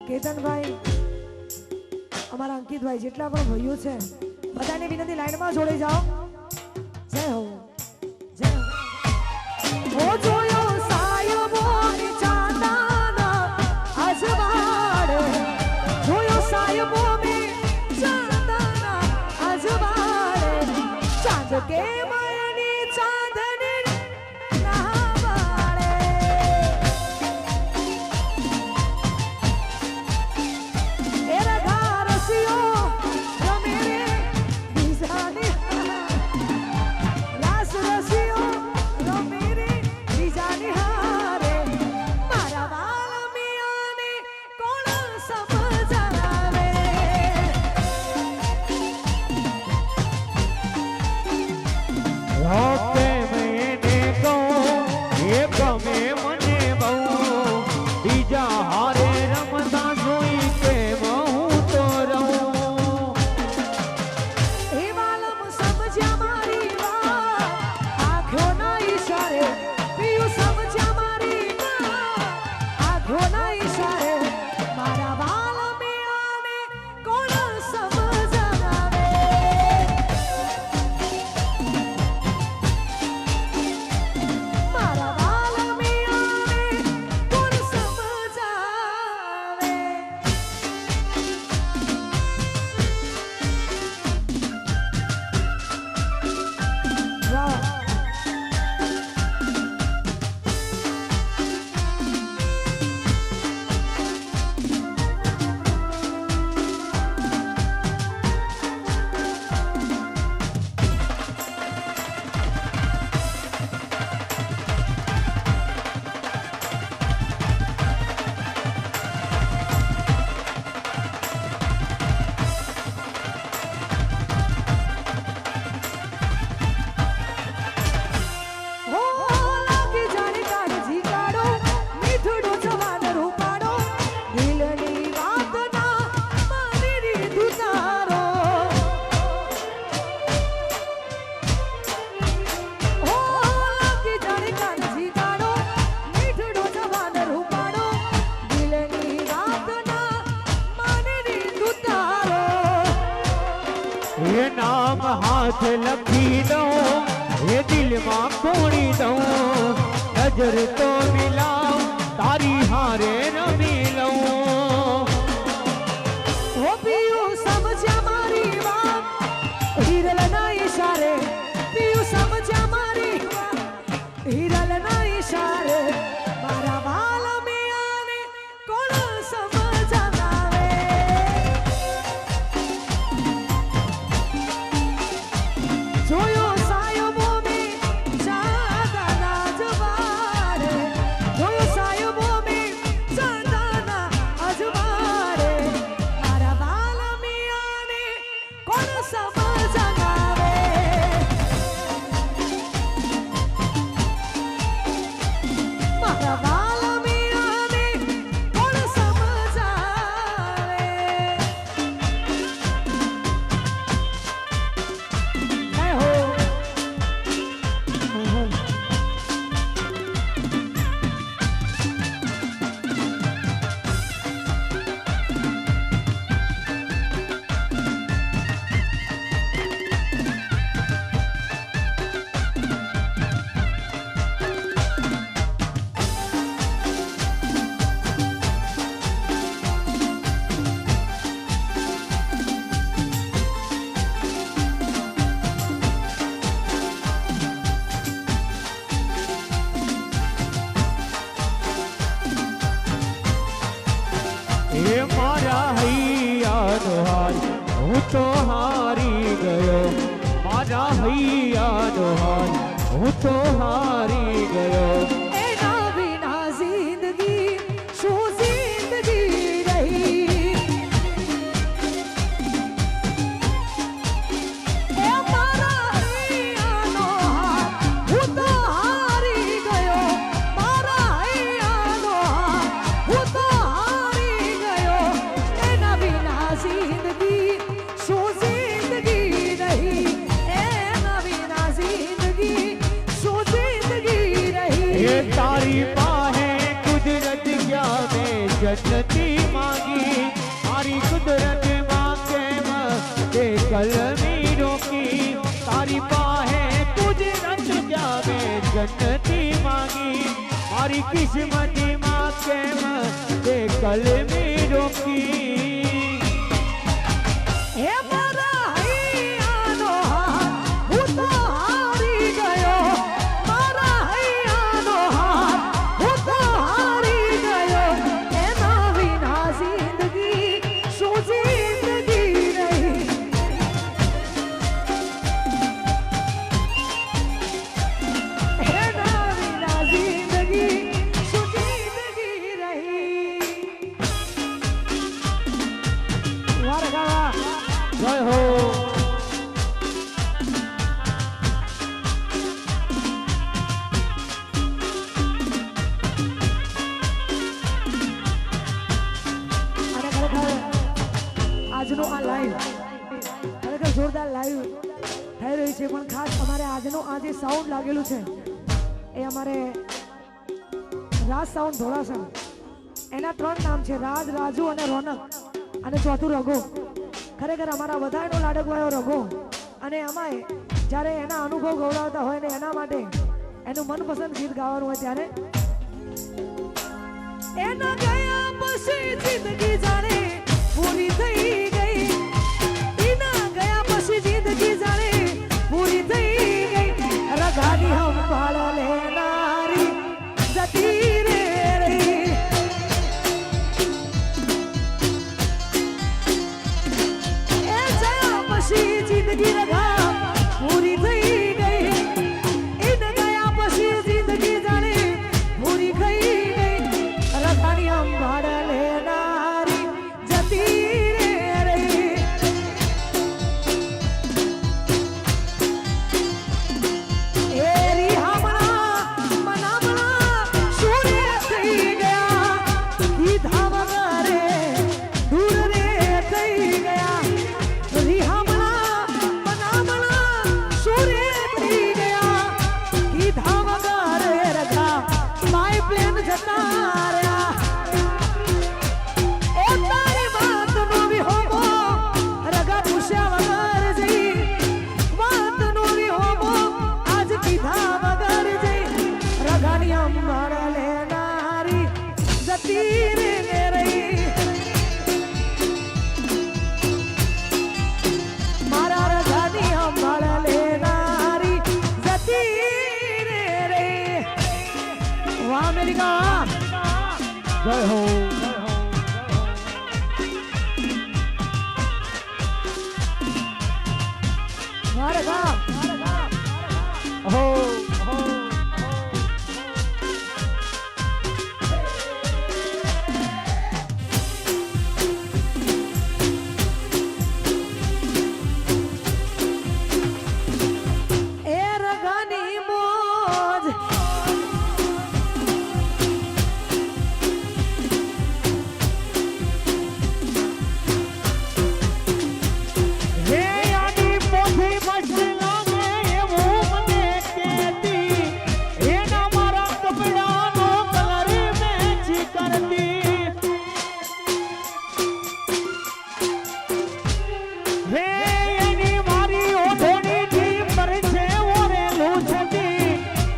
કેતનભાઈ અમારા અંકિતભાઈ જેટલા પણ ભાઈઓ છે બધાને વિનંતી લાઈનમાં જોડાઈ જાઓ જય હો જય હો જોયો સાયબો ની ચાંદાના અજવાડે જોયો સાયબો ની ચાંદાના અજવાડે ચાંદ કે માયની ચાંદની નાવાડે એરા ઘારસિયો રમે બીજાની રાસ રસિયો રમે બીજાની હારે મારા વાલ મિયાને કોણ સમજાવે રોકે મેને કહું એ ગમે મને બહુ બીજા હારે રમતા જોઈ કે હું તો રહું એ વાલમ સમજ્યા મારી વાત આંખોના ઈશારે પિયું સમજ્યા મારી વાત આંખોના ઈશારે મારા વાલ મિયાને કોણ સમજાવે મારા વાલ મિયાને કોણ સમજાવે વાહ હો લાગી જાણે કાળજી કાઢો મીઠડો જવાન રૂપાડો દિલની વાતના મારી રીત ઉતારો હો લાગી જાણે કાળજી કાઢો મીઠડો જવાન રૂપાડો દિલની વાતના મારી રીત ઉતારો એ નામ હાથ લખી દઉં એ દિલમાં કોણી દઉં નજર તો મિલાવ તારી હારે રમી લઉં હો પિયું સમજ્યા મારી વાત હિરલના ઈશારે પિયું સમજ્યા મારી વાત હિરલના ઈશારે મારા વાલ મિયાને કોણ સમજાવે જોયો સાયબો મે ચાંદના અજવાડે જોયો સાયબો મે ચાંદના અજવાડે મારા વાલ મિયાને કોણ સમજાવે મારા વાલ મિયાને કોણ સમજાવે હે હો એ મારા હૈયાનો હાર હું તો હારી ગયો મારા હૈયાનો હાર હું તો હારી ગયો એના વિના જિંદગી શું જિંદગી રહી એ મારા હૈયાનો હાર હું તો હારી ગયો મારા હૈયાનો હાર હું તો હારી ગયો એના વિના જિંદગી શું જિંદગી રહી એના વિના જિંદગી શું જિંદગી રહી એ તારી પાસે કુદરત ગયા મેં જન્નતી માંગી किस्मत माँ के दे कल में रोकी હે મારા હૈયાનો હાથ હું તો હારી ગયો મારા હૈયાનો હાથ હું તો હારી ગયો એના વિના જિંદગી શું જિંદગી રહી એના વિના જિંદગી શું જિંદગી રહી વારે ગાવા જય હો અને ખરેખર આજનો આ લાઈવ ખરેખર જોરદાર લાઈવ થઈ રહી છે પણ ખાસ અમારે આજનો આ જે સાઉન્ડ લાગેલું છે એ અમારે રાજ સાઉન્ડ ધોળાસણ એના 3 નામ છે રાજ રાજુ અને રોનક અને ચોથું રઘુ ખરેખર અમારા બધાનો લાડકવાયો રઘુ અને અમાય જ્યારે એના અનુભવ ગૌરવતા હોય ને એના માટે એનું મનપસંદ ગીત ગાવાનું હોય ત્યારે એના ગયા પછી જિંદગી જાણે પૂરી થઈ ગઈ એના ગયા પછી જિંદગી જાણે પૂરી થઈ ગઈ રઘાની સંભાળ લેનારી જતી રે રહી એ જયા પછી જિંદગી રઘા પૂરી થઈ ગઈ એને ગયા પછી જિંદગી જાણે પૂરી થઈ ગઈ રઘાની સંભાળ લેનારી જતી રે રહી એ રિહામણા મનામણા સુરે થઈ ગયા કીધા વગરે દૂર રે થઈ ગયા રિહામણા મનામણા સુરે થઈ ગયા કીધા વગરે રઘા માય પ્લેન જતા રહ્યા એ તારી વાતનો વિહોમો રઘા પૂછ્યા વગર જઈ વાતનો વિહોમો આજ કીધા વગર જઈ રઘાની અંબાળ લેનારી જતી રે રહી મારા રઘાની અંબાળ લેનારી જતી રે રહી વાહ અમેરિકા જય હો વાહ રઘા હો હો એ રઘાની મોજ હે આની પોથી મસલા મે એવું મને કહેતી એના મારા કપડાનો કલર મેચ કરતી હે એની મારી ઓઢણીથી પર છે ઓરેલું છતી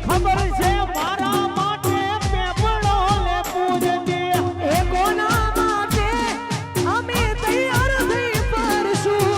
ખબર છે મારા માટે પેપડો લે પૂજતી એ કોના માટે અમે તૈયાર થઈ પરશું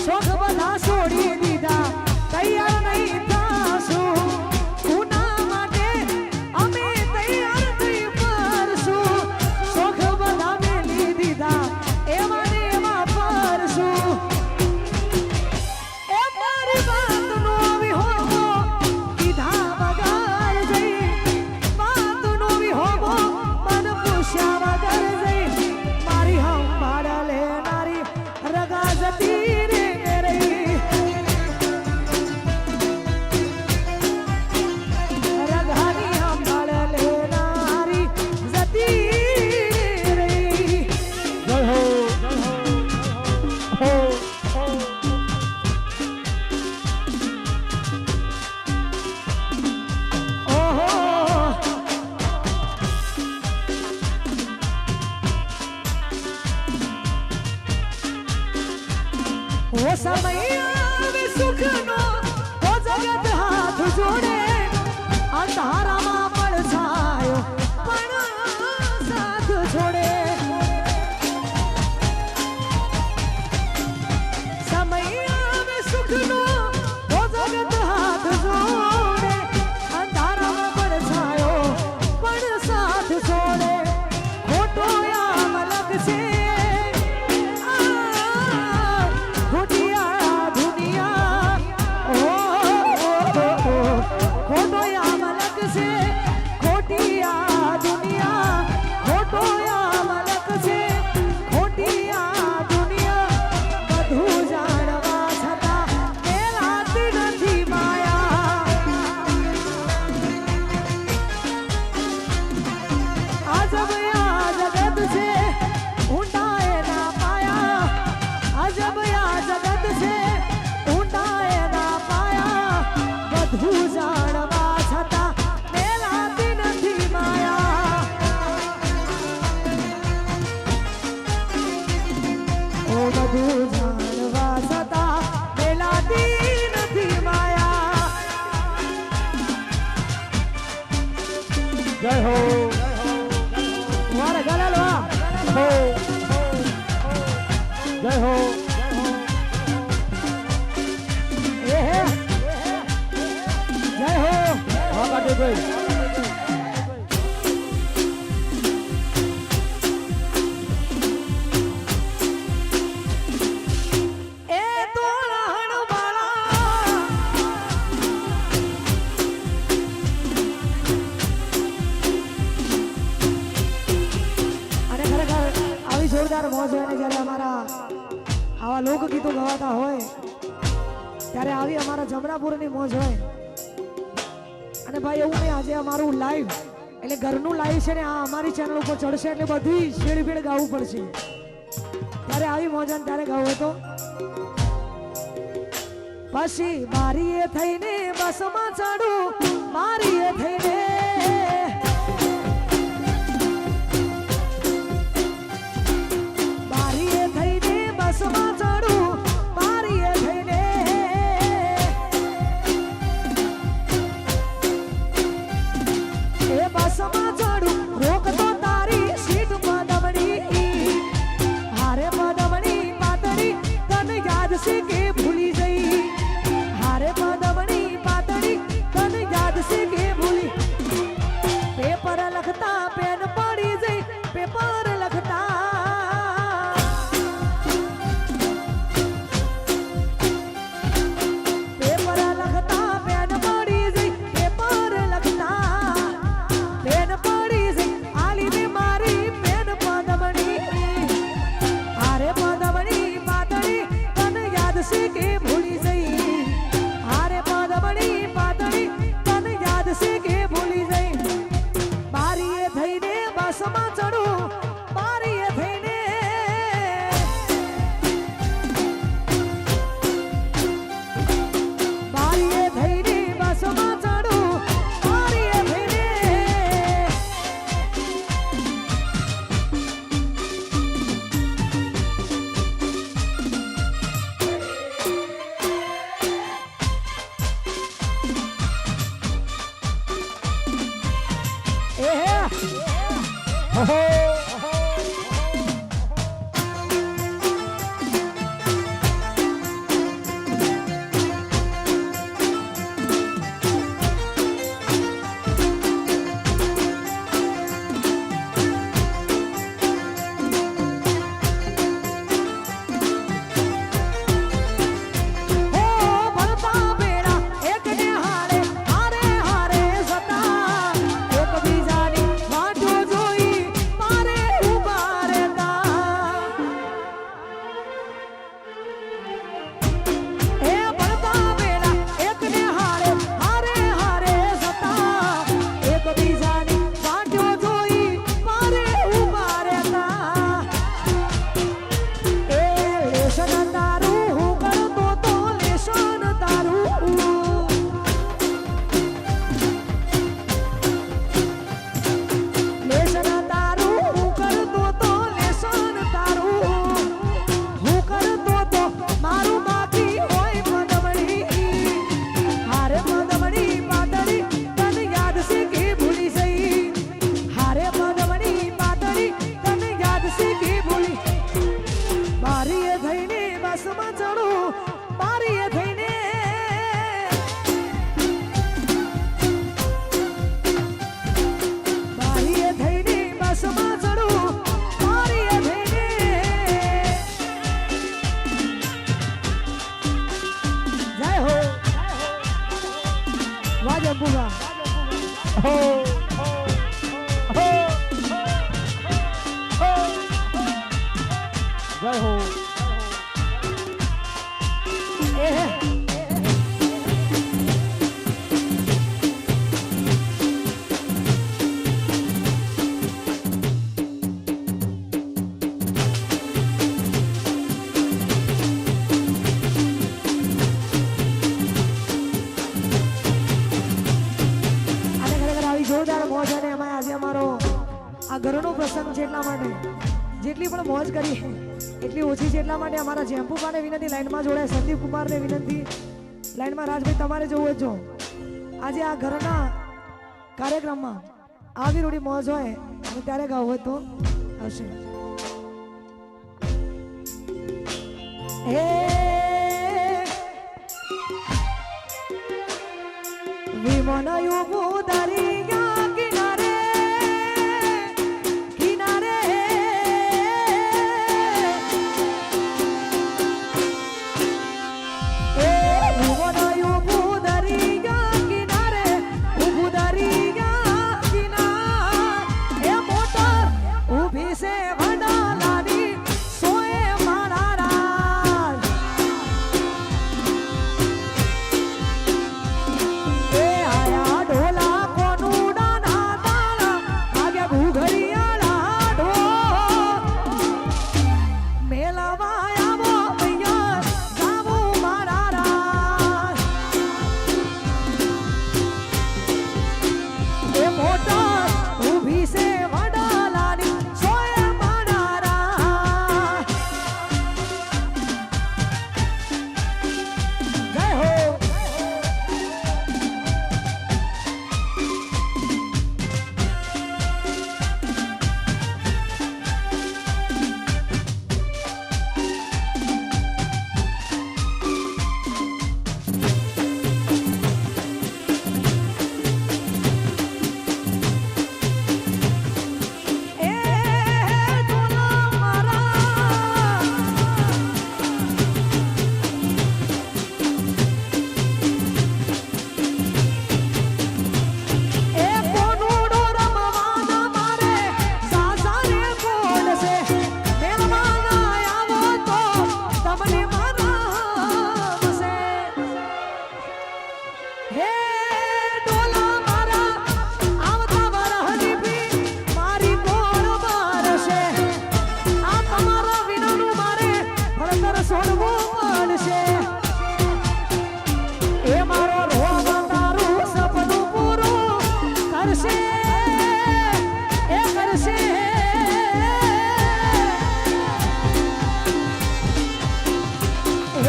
શોખ બધા છોડી દીધા તૈયાર નહીં થાશું કોના માટે અમે તૈયાર થઈ પરશું શોખ બધા મેલી દીધા એમાં ને એમાં પરશું એ મારી વાતનો વિહોમો કીધા વગર જઈ વાતનો વિહોમો મન પૂછ્યા વગર જઈ મારી સંભાળ લેનારી રઘા જતી રે રહી રઘાની સંભાળ લેનારી જતી રે રહી જય હો હો હો ઓહો ઓ સમય આવે સુખનો તો જગત હાથ જોડે અંધારામાં પડછાયો ઓ બધું જાણવા છતાં મેલાતી નથી માયા. જય હો વારે ગલાલ વાહ. હો જય હો એ હે જય હો. હા કાટીભાઈ એ તોરણ વાળા અને ખરેખર આવી જોરદાર મોજ હોય ને જ્યારે અમારા આવા લોકગીતો ગવાતા હોય ત્યારે આવી અમારા જમનાપુરની મોજ હોય. અને ભાઈ એવું નહીં, આજે અમારું લાઈવ એટલે ઘરનું લાઈવ છે ને આ અમારી ચેનલ ઉપર ચડશે એટલે બધી શેડફેડ ગાવું પડશે. ત્યારે આવી મોજ અને ત્યારે ગાવું હતો. પછી બારીએ થઈને બસમાં ચડું, બારીએ થઈને બારીએ થઈને બસમાં ચડું, બારીએ થઈને એ બસમાં ચડું, રોકતો તારી સીટ પદમણી, હારે પદમણી પાતળી તને યાદ છે કે ભૂલી જઈ, હારે પદમણી પાતળી તને યાદ છે કે ભૂલી. પેપર લખતા પેન પડી જઈ, પેપર લખતા પેપર લખતા પેન પડી જઈ, પેપર લખતા પેન પડી જઈ, આલી દે મારી પેન પદમણી, હારે પદમણી પાતળી તને યાદ છે કે ભૂલી જઈ, હારે પદમણી પાતળી તને યાદ છે કે ભૂલી જઈ. બારીએ થઈને બસમાં ચડું, બારીએ થઈને બારીએ થઈને બસમાં ચડું, બારીએ થઈને એ હે હો હો ભરતા બેડા એકને હારે હારે હારે જતા, એકબીજાની વાટો જોઈ મારે ઊભા રહેતા. એ ભરતા બેડા એકને હારે હારે હારે જતા, એકબીજાની વાટો જોઈ મારે ઊભા રહેતા. એ લેશન તારું હું કરતો તો લેશન તારું, લેશન તારું હું કરતો તો લેશન તારું, હું કરતો તો મારું બાકી હોય પદમણી, હારે પદમણી પાતળી તને યાદ છે કે ભૂલી જઈ, હારે પદમણી પાતળી તને યાદ છે કે ભૂલી. બારીએ થઈને બસમાં ચડું, બારીએ થઈને બારીએ થઈને બસમાં ચડું, બારીએ થઈને જય હો વાહ જંબુભા. હો હો જય હો એ હે જોરદાર મોજ અને એમાં આજે અમારો આ ઘરનો પ્રસંગ છે એટલા માટે જેટલી પણ અમે મોજ કરી એટલી ઓછી છે એટલા માટે અમારા જેમ્પુપાને વિનંતી લાઈનમાં જોડાય, સંદીપ કુમારને વિનંતી લાઈનમાં, રાજભાઈ તમારે જવું હોય જો આજે આ ઘરના કાર્યક્રમમાં આવી રૂડી મોજ હોય અને ત્યારે ગાવું હોય તો આવશે. હે વિમાન યુગો દરિયા કિનારે કિનારે એ વિમાન યુગો દરિયા કિનારે ઉભું દરિયા કિનારે એ મોટર ઊભી છે વડાલાની સોએ મારા રાજ એ આયા ઢોલા કોનું ડાના તાળા આગે ઘુઘરિયાળા ઢોલ મેલાવા આવો ભૈયા જાવું મારા રાજ એ મોટર ઊભી છે વડાલાની સોએ મારા રાજ જય હો. એ ઢોલા મારા એ કોનુડો રમવાના મારે સાસારે બોલશે મેલવાના આવો તો તમને મનાવશે. હે ઢોલા મારા આવતા વરહની બી મારી ગોળ મારશે આ તમારા વિનાનું મારે ફળતર છોડવું પડશે. એ મારો રોગ તારું સપનું પૂરું કરશે એ કરશે.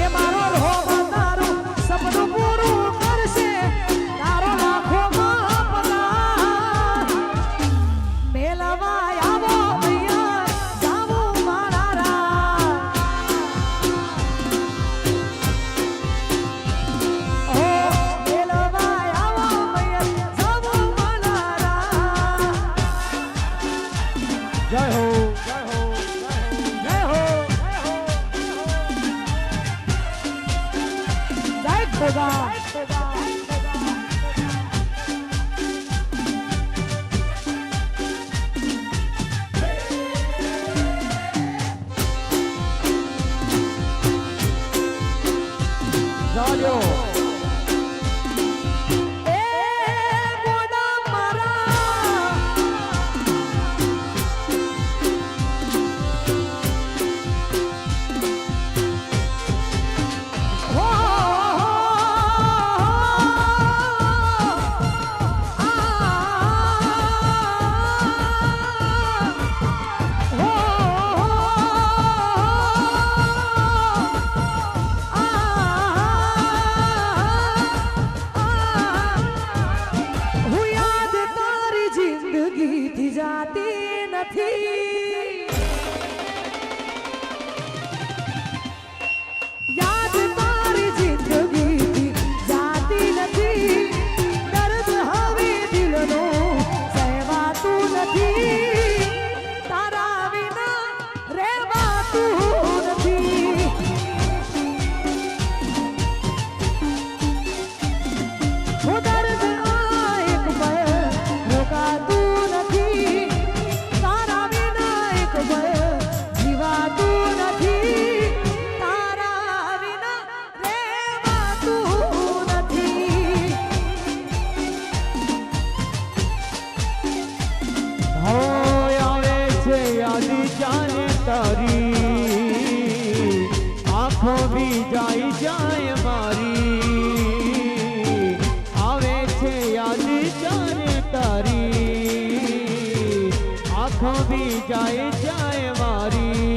એ મારો રોગ તારું સપનું પૂરું કરશે તારો લાખોમાં પગાર મેલવા આવો ભૈયા જાવું મારા રાજ ઓ મેલવા આવો ભૈયા જાવું મારા રાજ. જય હો જય હો જય ખોદા. જાજો એ ગોડા મારા હો હું યાદ તારી જિંદગીથી જાતી નથી યાદ તારી જિંદગીથી જાતી નથી દર્દ હવે દિલનો સહેવાતું નથી તારા વિના રહેવાતું નથી. હું દર્દ આ એક પળ રોકાતું નથી તારા વિના એક પળ જીવાતું નથી તારા વિના રહેવાતું નથી. હો આવે છે યાદ જાને તારી આંખો બી જાય મારી આવે છે યાદ જાને તારી આંખો બી જાય મારી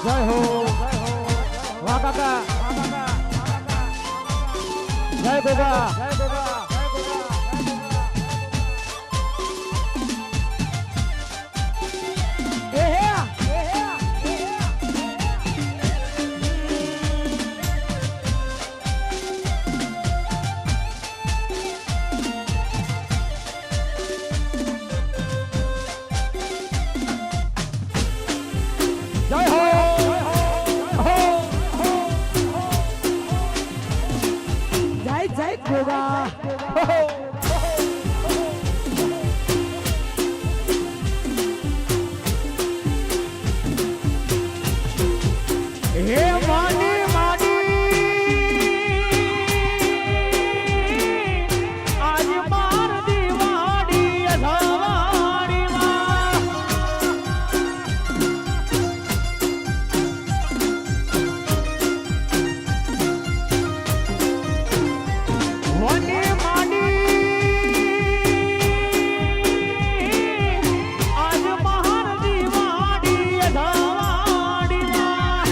જય હો વાહ કાકા જય ગોગા એ હે જય હો જય જય ગોગા હે માડી માડી આજ માર દીવાડી અધવાડીમાં વને માડી આજ માર દીવાડી અધવાડીમાં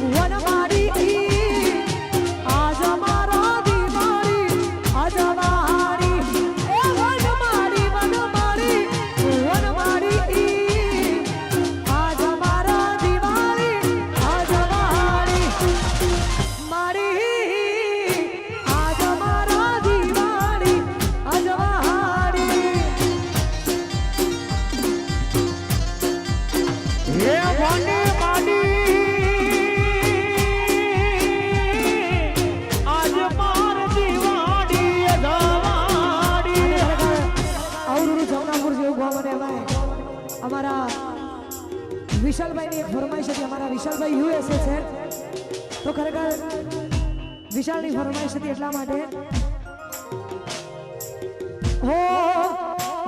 વન મારી આજ મારા દીવારી અજવારી એ વન મારી આજ મારા દીવારી અજવારી મારી આજ મારા દીવારી અજવારી હે વને માડી આજ માર દીવાડી અધવાડી અવરું જમનાપુર જેવું ગામ અને એમાં અમારા વિશાલભાઈની એક ફરમાઈશ હતી. અમારા વિશાલભાઈ યુએસએ છે તો ખરેખર વિશાલની ફરમાઈશ હતી એટલા માટે હો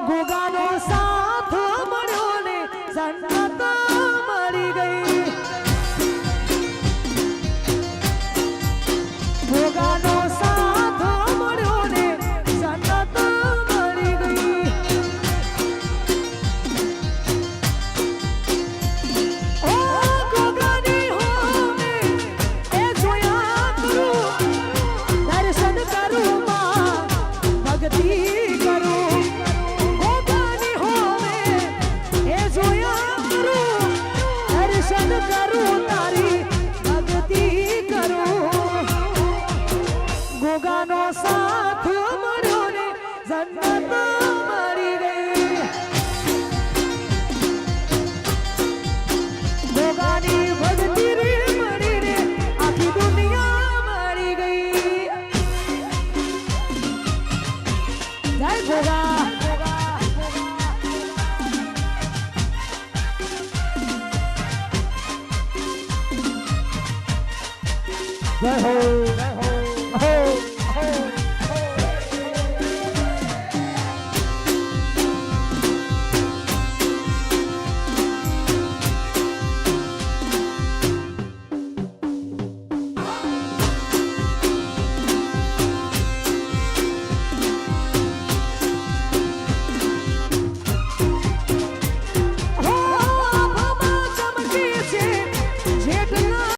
ગોગાનો સાથ મળ્યો ને જન્નત મળી ગઈ. ગોગાનો સાથ મળ્યો ને જન્નત મળી ગઈ. ઓ ગોગાની હોમે એ જોયા કરું, દર્શન કરું માં ભક્તિ કરું. ગોગાની હોમે એ જોયા કરું, દર્શન કરું તારી ભક્તિ કરું. ગોગાનો સાથ મળ્યો ને જન્નત મળી ગઈ. ગોગાની ભક્તિ રે મળીને આખી દુનિયા મળી ગઈ. જય ગોગા જય હો